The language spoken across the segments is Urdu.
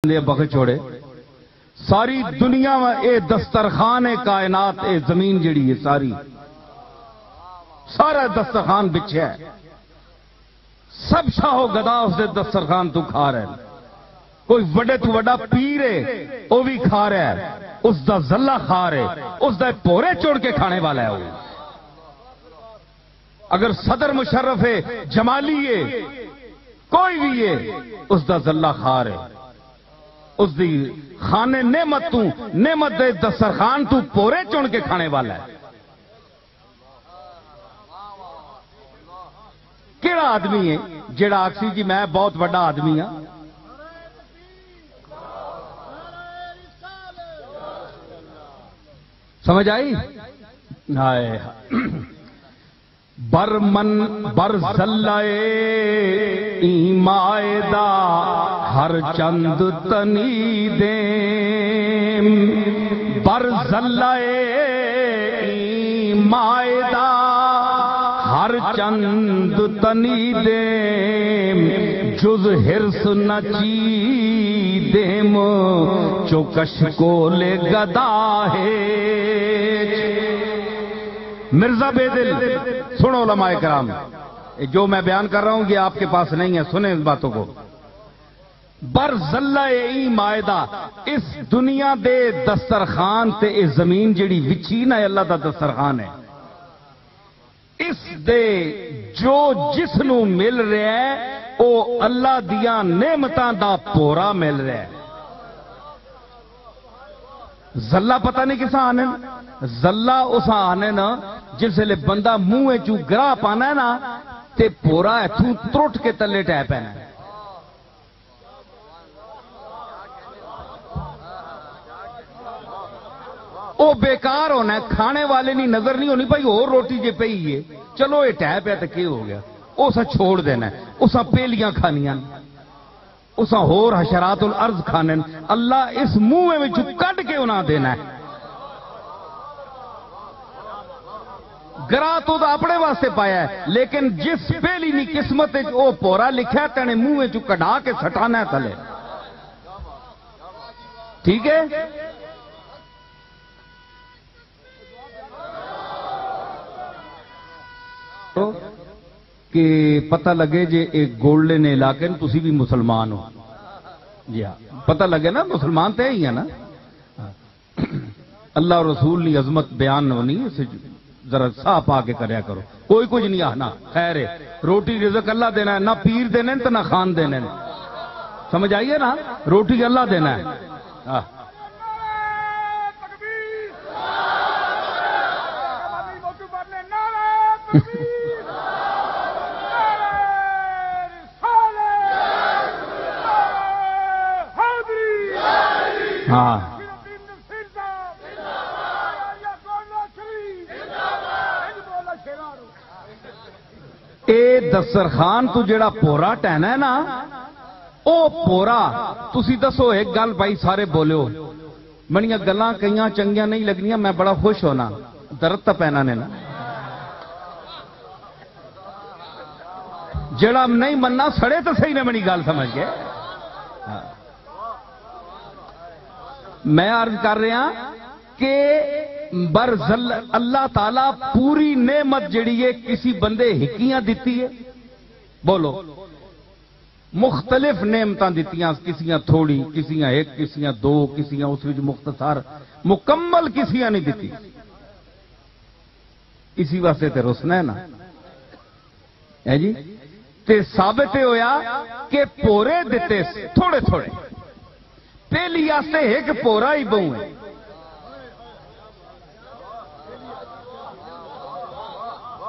بخ چھوڑے ساری دنیا میں اے دسترخوان کائنات اے زمین جڑی ہے سارا دسترخوان بچھے ہے، سب شاہو گدا اس دے دسترخوان تو کھا رہے ہیں۔ کوئی وڈے تو وڈا پیر ہے وہ بھی کھا رہا ہے، اس دا زلہ کھا رہے، اس دا پورے چوڑ کے کھانے والا ہے وہ۔ اگر صدر مشرف ہے، جمالی ہے، کوئی بھی ہے، اس دا زلہ کھا رہے، اس دی خانے نعمت دے دسترخوان تو پورے چن کے کھانے والا ہے۔ کیڑا آدمی ہے جیڑا آکسی جی میں بہت بڑا آدمی ہاں؟ سمجھ آئی؟ بر زلائے ایمائے دا ہر چند تنی دیم، بر زلائے ایمائے دا ہر چند تنی دیم، جز حرص نچی دیم چوکش کو لے گدا ہے۔ مرزا بے دل سنو علماء کرام، جو میں بیان کر رہا ہوں یہ آپ کے پاس نہیں ہے، سنیں اس باتوں کو۔ بر زلہ ای مائدہ، اس دنیا دے دسترخوان تے اس زمین جڑی وچھی نا اللہ دا دسترخوان ہے، اس دے جو جس نو مل رہا ہے او اللہ دیاں نعمتاں دا پورا مل رہا ہے۔ زلہ پتہ نہیں کسا آنے، زلہ اسا آنے نا جس لئے بندہ منہ چو گرا پانا ہے نا تے پورا ایتھوں ترٹ کے تلے ٹے پہنا ہے۔ او بیکار ہونا ہے، کھانے والے نہیں نظر نہیں ہونی بھائی اور روٹی جے پئی ہے، چلو یہ ٹیپ ہے تو کیا ہو گیا، اسا چھوڑ دینا ہے، اسا پیلیاں کھانیاں، اسا ہور حشرات الارض کھانے، اللہ اس منہ میں جو کٹ کے انہاں دینا ہے۔ گرا تو اپنے واسطے پایا ہے، لیکن جس پیلی نہیں قسمت وہ پورا لکھا ہے تینے منہ میں جو کڑا کے سٹانا ہے تلے، ٹھیک ہے؟ کہ پتہ لگے جے ایک گولڈے نے علاقے نے تسی بھی مسلمان ہو، جی ہاں پتہ لگے نا مسلمان تے ہی ہے نا۔ اللہ اور رسول نے عظمت بیان ہونی اسے ذرا صاف پا کے کریا کرو، کوئی کچھ نہیں آنا، خیر ہے، روٹی رزق اللہ دینا ہے، نہ پیر دینے تو نہ خان دینے، سمجھ آئیے نا، روٹی اللہ دینا ہے۔ ہاں اے دسترخوان تو جڑا پورا ٹہنا ہے نا، او پورا تسی دسو ایک گل بھائی سارے بولے ہو، منیاں گلاں کئیاں چنگیاں نہیں لگنیاں، میں بڑا خوش ہونا، درد تا پہنا نے نا، جڑا نہیں مننا سڑے تو صحیح نے منی گل سمجھ گئے۔ میں عرض کر رہا کہ اللہ تعالیٰ پوری نعمت جڑی ہے کسی بندے ہکیاں دیتی ہے، بولو مختلف نعمتاں دیتیاں، کسیاں تھوڑی، کسیاں ایک، کسیاں دو، کسیاں اس وچ مختصر، مکمل کسیاں نہیں دیتی، اسی واسطے تے رسنا ہے نا ہے جی، تے ثابت ہویا کہ پورے دیتے تھوڑے تھوڑے، پہلی آستے ایک پورا ہی بہوں ہے،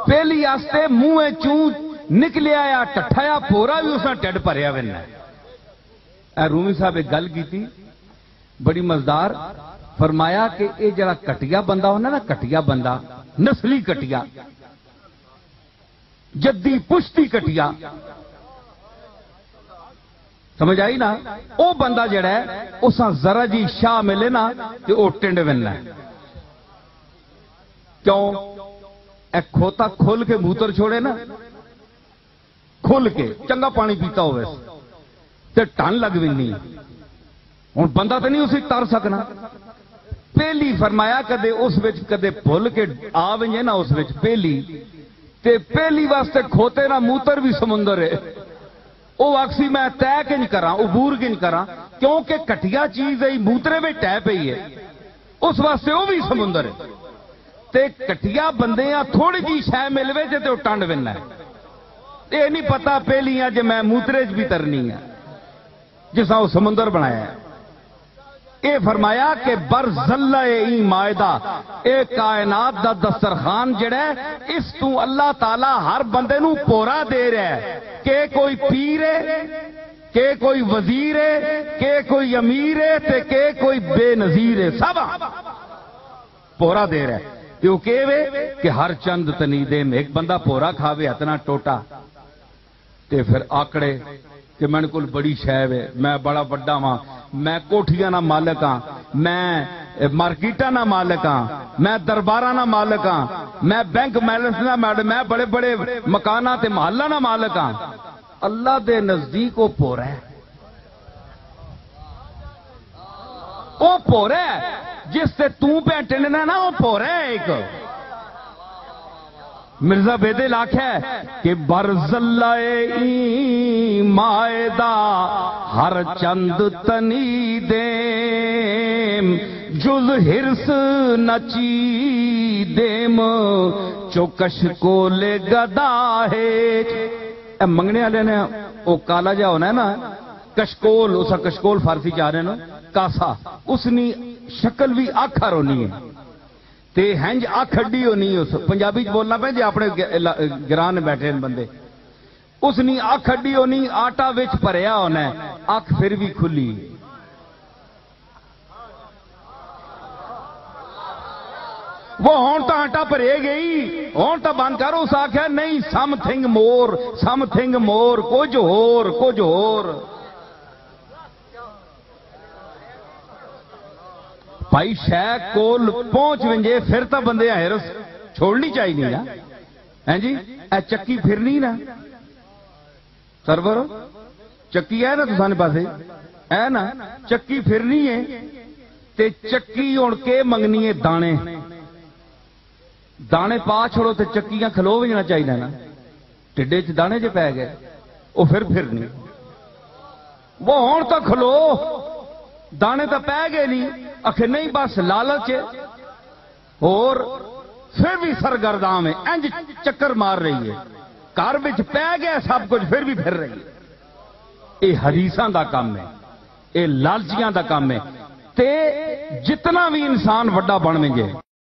پہلی آستے منہ چون نکلیا یا ٹٹھایا پورا بھی اسا ٹڈ پریا وینا ہے۔ رومی صاحب ایک گل کی تھی بڑی مزدار، فرمایا کہ اے جڑا کٹیا بندہ ہونا نا، کٹیا بندہ نسلی کٹیا، جدی پشتی کٹیا، سمجھ آئی نا، او بندہ جڑا ہے اسا ذرا جی شاہ ملے نا کہ او ٹنڈ وینا ہے، کیوں؟ ایک کھوتا کھول کے موتر چھوڑے نا، کھول کے چنگا پانی پیتا ہوئے تے ٹن لگ بھی نہیں، ہوں بندہ تو نہیں اسی تر سکنا. پہلی فرمایا کدے اس وچ کدے بھول کے آ وے نا اس وچ پہلی تے پہلی واسطے کھوتے نہ موتر بھی سمندر ہے. وہ آخسی میں طے کنج کرا عبور کنج کرا کیونکہ کٹیا چیز ہے موترے میں ٹہ پئی ہے اس واسطے وہ بھی سمندر ہے. تے کٹیا بندے آ تھوڑی جی شے ملوے جے تے وہ ٹنڈ وینا ہے. یہ نہیں پتا پہلی جے میں موترے چ بھی ترنی ہے جسا وہ سمندر بنایا ہے. اے فرمایا کہ برزلہ ای معاہدہ اے کائنات دا دسترخوان جڑا ہے اس تو اللہ تعالی ہر بندے نو پورا دے رہا ہے کہ کوئی پیر ہے کہ کوئی وزیر ہے کہ کوئی امیر ہے تے کہ کوئی بے نظیر ہے سب پورا دے رہا ہے. کیوں کہ ہر چند تنیدے میں ایک بندہ پورا کھاوے اتنا ٹوٹا تے پھر آکڑے کہ میں کول بڑی شے ہے میں بڑا بڑا ہاں میں کوٹھیاں نہ مالک ہاں میں مارکیٹاں نہ مالک ہاں میں درباراں نہ مالک ہاں میں بینک بیلنس نہ میں بڑے بڑے مکاناں تے محلہ نہ مالک ہاں. اللہ دے نزدیک وہ پورا ہے وہ پورا ہے جس سے پہ ٹننا نا وہ پورا ہے. ایک مرزا بیدل آکھے کہ برزلہ ای معاہدہ ہر چند تنی دیم جز ہرس نچی دیم چوکش کو لے گدا ہے. منگنے والے نے وہ کالا جا ہونا ہے نا کشکول اسا کشکول فارسی چاہ رہے نا کاسا اس نی شکل بھی آکھر ہونی ہے تے ہنج اکھ ہڈی ہونی اس پنجابی بولنا پہ جی اپنے گران بیٹھے بندے اس نی اکھ ہڈی ہونی آٹا وچ بھریا ہونا ہے اکھ پھر بھی کھلی. وہ ہون تو آٹا بھرے گئی ہون تو بند کرو اس آخیا نہیں سم تھنگ مور کچھ ہور. بھائی شہ کول پہنچ ونجے پھر تو بندے ہیرس چھوڑنی چاہیے نا ہیں جی. اے چکی پھرنی نا سرور چکی ہے نا تسانے پاسے ہے نا چکی پھرنی ہے تے چکی اڑ کے منگنی ہے دانے پا چھوڑو تے چکیاں کھلو وجنا چاہیے نا. ٹڈے چ دانے چ پی گئے وہ پھر پھرنی وہ ہون تو کھلو دانے تو پی گئے نہیں آخر نہیں بس لالچ اور پھر بھی سرگرداں میں انج چکر مار رہی ہے گھر بچ پی گیا سب کچھ پھر بھی پھر رہی ہے. یہ حدیثاں دا کام ہے یہ لالچیاں دا کام ہے تے جتنا بھی انسان وڈا بن وے